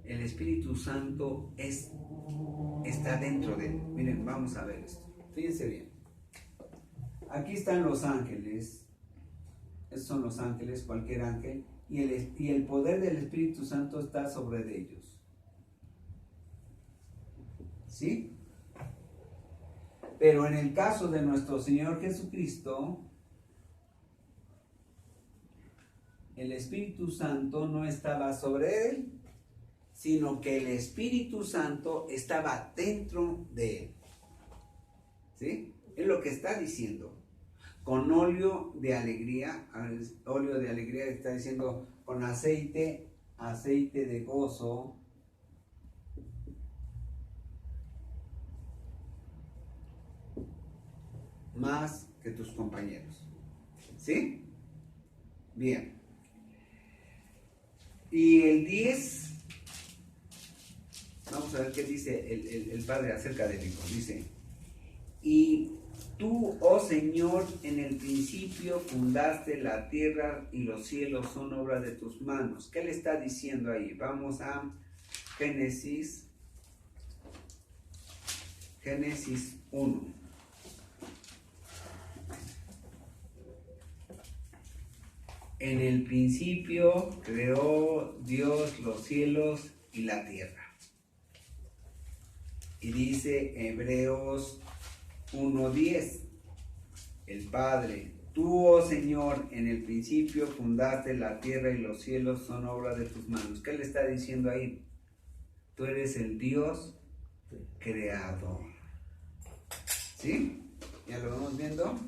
el Espíritu Santo está dentro de él. Miren, vamos a ver esto. Fíjense bien. Aquí están los ángeles. Estos son los ángeles, cualquier ángel. Y el poder del Espíritu Santo está sobre de ellos. ¿Sí? Pero en el caso de nuestro Señor Jesucristo, el Espíritu Santo no estaba sobre él, sino que el Espíritu Santo estaba dentro de él. ¿Sí? Es lo que está diciendo. Con óleo de alegría está diciendo con aceite de gozo, más que tus compañeros. ¿Sí? Bien. Y el 10, vamos a ver qué dice el Padre acerca del Hijo. Dice, Y tú, oh Señor, en el principio fundaste la tierra y los cielos son obra de tus manos. ¿Qué le está diciendo ahí? Vamos a Génesis 1. En el principio creó Dios los cielos y la tierra. Y dice Hebreos 1:10, el Padre, tú, oh Señor, en el principio fundaste la tierra y los cielos son obra de tus manos. ¿Qué le está diciendo ahí? Tú eres el Dios creador. ¿Sí? ¿Ya lo vamos viendo?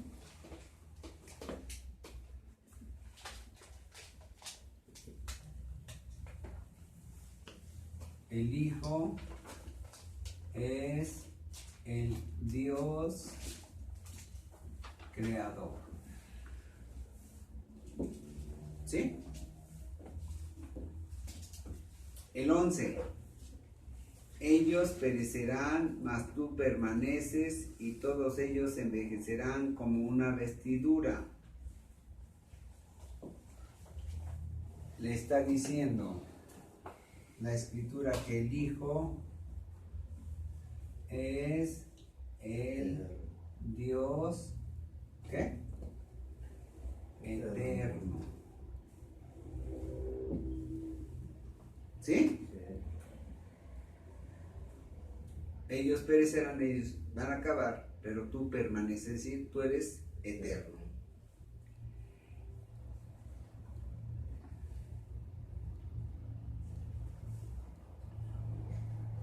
El Hijo es el Dios creador. ¿Sí? El 11. Ellos perecerán, mas tú permaneces, y todos ellos envejecerán como una vestidura. Le está diciendo la Escritura que el Hijo es el Dios, ¿qué? Eterno. ¿Sí? Ellos perecerán, ellos van a acabar, pero tú permaneces, es decir, tú eres eterno.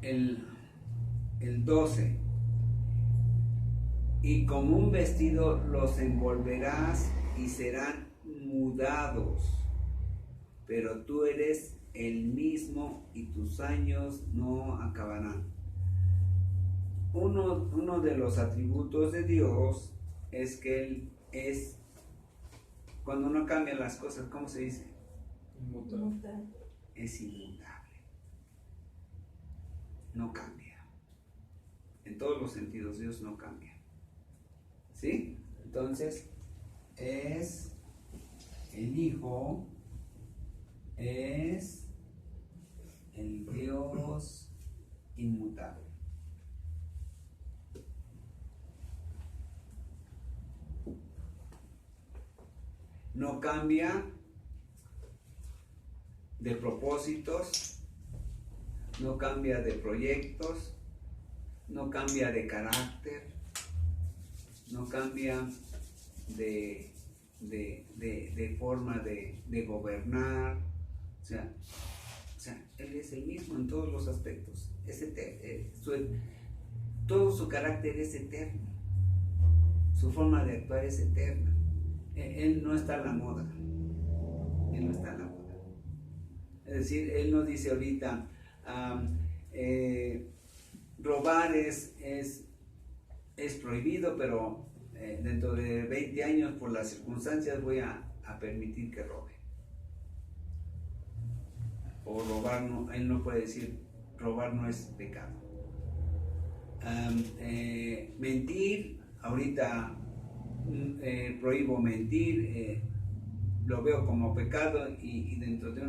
El 12. Y como un vestido los envolverás y serán mudados, pero tú eres el mismo y tus años no acabarán. Uno de los atributos de Dios es que Él es, cuando no cambian las cosas, ¿cómo se dice? Inmutable. Es inmutable. No cambia. En todos los sentidos Dios no cambia. ¿Sí? Entonces, es el Hijo, es el Dios inmutable. No cambia de propósitos, no cambia de proyectos, no cambia de carácter, no cambia de forma de gobernar. O sea, Él es el mismo en todos los aspectos. Todo su carácter es eterno. Su forma de actuar es eterna. Él no está a la moda. Él no está a la moda. Es decir, Él no dice ahorita, robar es prohibido, pero dentro de 20 años, por las circunstancias, voy a permitir que robe. O robar, no, Él no puede decir, robar no es pecado. Mentir, ahorita prohíbo mentir, lo veo como pecado, y dentro de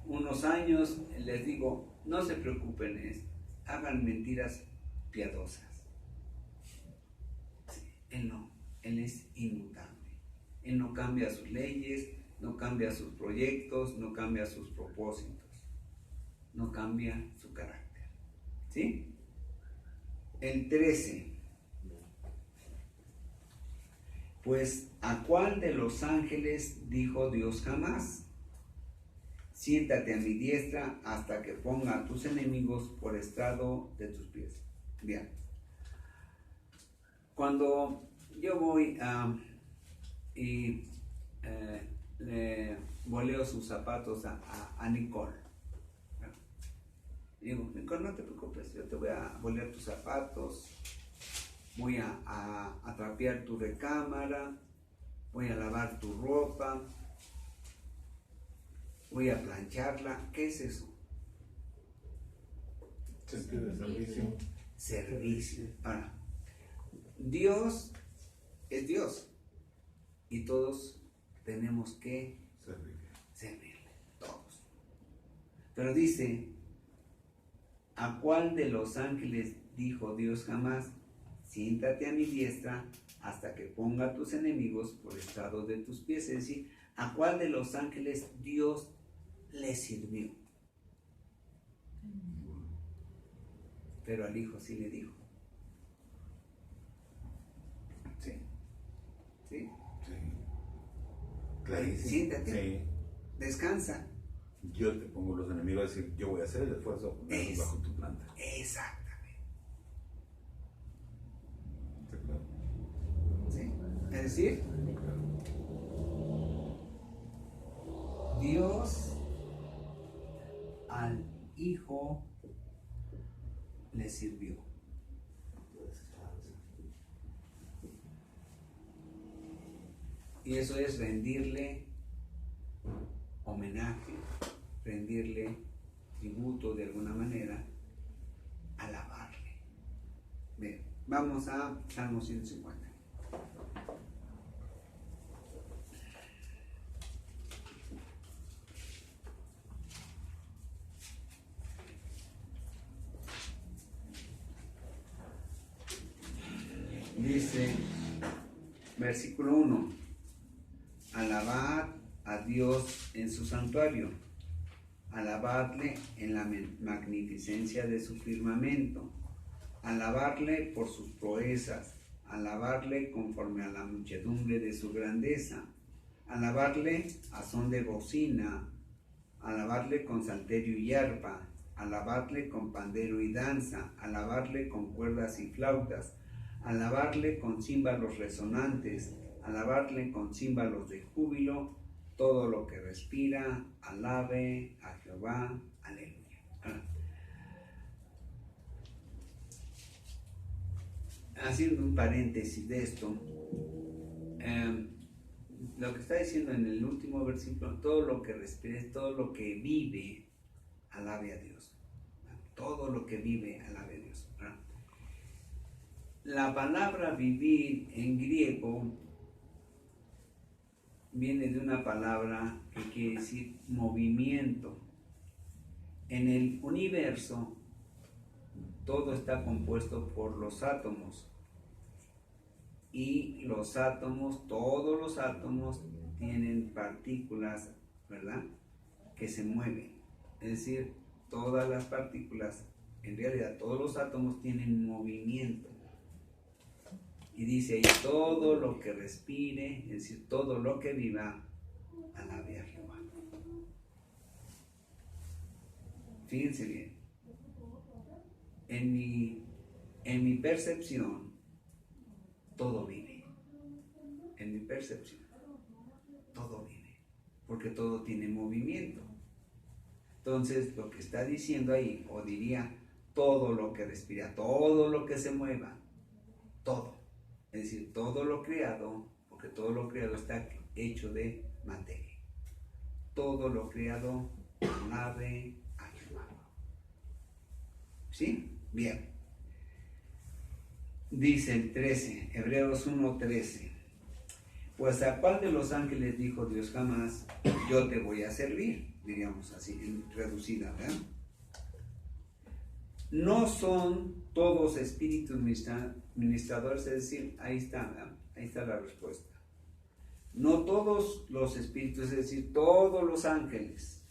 unos años les digo, no se preocupen, hagan mentiras piadosas. Él no, Él es inmutable. Él no cambia sus leyes, no cambia sus proyectos, no cambia sus propósitos, no cambia su carácter. ¿Sí? El 13. Pues, ¿a cuál de los ángeles dijo Dios jamás? Siéntate a mi diestra hasta que ponga a tus enemigos por estrado de tus pies. Bien. Cuando yo voy y le boleo sus zapatos a Nicole, digo, Nicole, no te preocupes, yo te voy a bolear tus zapatos, voy a trapear tu recámara, voy a lavar tu ropa, voy a plancharla. ¿Qué es eso? Sentido de servicio. Servicio. Ahora, Dios es Dios y todos tenemos que servirle, todos. Pero dice, ¿a cuál de los ángeles dijo Dios jamás? Siéntate a mi diestra hasta que ponga a tus enemigos por estrado de tus pies. Es decir, ¿a cuál de los ángeles Dios le sirvió? Pero al Hijo sí le dijo. Sí. ¿Sí? Sí. Clarísimo. Siéntate. Sí. Descansa. Yo te pongo los enemigos a decir, yo voy a hacer el esfuerzo a ponerlos bajo tu planta. Exactamente. ¿Está claro? ¿Sí? Es decir, Claro. Dios al Hijo le sirvió. Y eso es rendirle homenaje, rendirle tributo de alguna manera, alabarle. Bien, vamos a Salmo 150. Dice, versículo 1, alabad a Dios en su santuario, alabadle en la magnificencia de su firmamento, alabarle por sus proezas, alabarle conforme a la muchedumbre de su grandeza, alabarle a son de bocina, alabarle con salterio y arpa, alabarle con pandero y danza, alabarle con cuerdas y flautas, alabarle con címbalos resonantes, alabarle con címbalos de júbilo, todo lo que respira, alabe a Jehová, aleluya. Haciendo un paréntesis de esto, lo que está diciendo en el último versículo, todo lo que respire, todo lo que vive, alabe a Dios. Todo lo que vive, alabe a Dios. La palabra vivir en griego viene de una palabra que quiere decir movimiento. En el universo todo está compuesto por los átomos y los átomos, todos los átomos tienen partículas, ¿verdad?, que se mueven. Es decir, todas las partículas, en realidad todos los átomos tienen movimiento. Y dice ahí, todo lo que respire, es decir, todo lo que viva, alabe a Jehová. Fíjense bien, en mi percepción, todo vive. En mi percepción, todo vive, porque todo tiene movimiento. Entonces, lo que está diciendo ahí, o diría, todo lo que respira, todo lo que se mueva, todo. Es decir, todo lo creado, porque todo lo creado está hecho de materia. Todo lo creado, alabe a Jehová. ¿Sí? Bien. Dice el 13, Hebreos 1:13. Pues a cuál de los ángeles dijo Dios jamás, yo te voy a servir, diríamos así, reducida, ¿verdad? No son todos espíritus ministradores, es decir, ahí está, ¿verdad? Ahí está la respuesta. No todos los espíritus, es decir, todos los ángeles,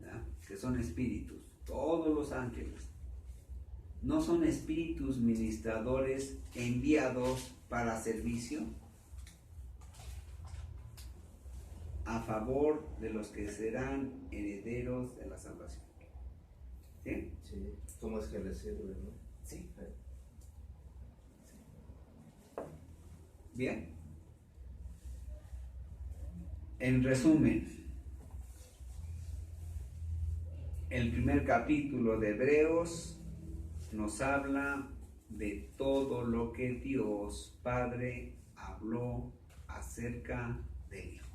¿verdad?, que son espíritus, todos los ángeles, no son espíritus ministradores enviados para servicio a favor de los que serán herederos de la salvación. ¿Sí? Sí, ¿cómo es que le sirve, no? Sí. Bien. En resumen, el primer capítulo de Hebreos nos habla de todo lo que Dios Padre habló acerca del Hijo.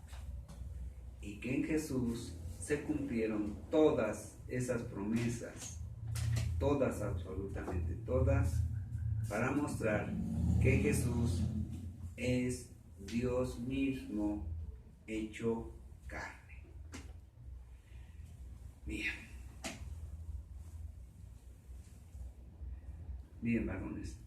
Y que en Jesús se cumplieron todas esas promesas, todas, absolutamente todas, para mostrar que Jesús es Dios mismo hecho carne. Bien. Bien, varones.